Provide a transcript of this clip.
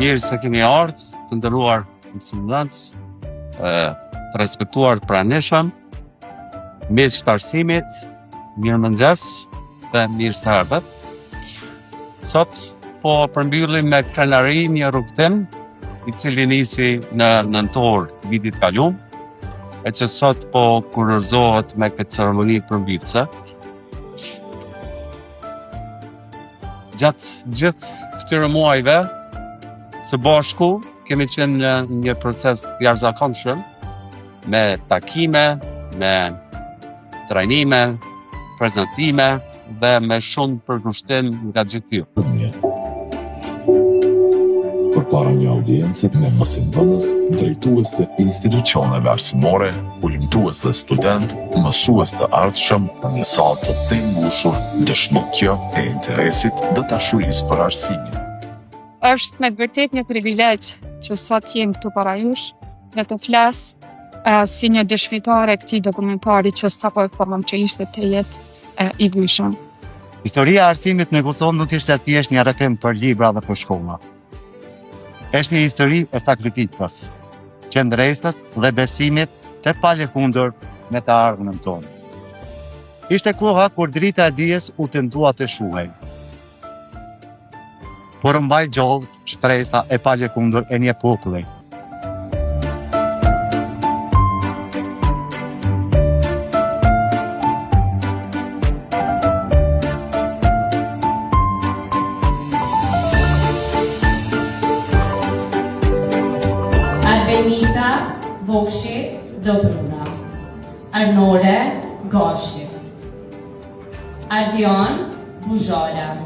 mirë se keni ardhur, të nderuar mësimdhënës, të respektuar të pranishëm, miq të arsimit, mirëmëngjes dhe mirë se erdhët. Sot po përmbyllim me krenari një rrugtim i cili nisi në nëntor të vitit kaluar, e që sot po kurorëzohet me këtë ceremoni përmbylse. Gjatë gjithë këtyre muajve, së bashku kemi qenë në një proces të jashtëzakonshëm me takime, me trajnime, prezantime dhe me shumë përkushtim nga gjithë ju. Përpara një audiencë me mësimdhënës, drejtues të institucioneve arsimore, ulëmtues dhe student, mësues të ardhshëm në një sallë të tëmbushur dëshmikje e interesit dhe dashurisë për arsimin. Është me të vërtet një privilegj që sot jem këtu para jush dhe të flas si një dëshmitare e këtij dokumentari që sapo e formëm që ishte të jetë i vëshëm. Historia e arsimit në Kosovë nuk ishte thjesht një rrethim për libra dhe për shkolla. Është një histori e sakrificës, qëndresës dhe besimit të palehundur me të ardhmen tonë. Ishte koha kur drita e dijes u tentua të shuhej. Por mbaj gjallë shpresa e palehundur e një populli. Benita Vokshi Dobruna, Arnore Goshi, Ardion Buzhora,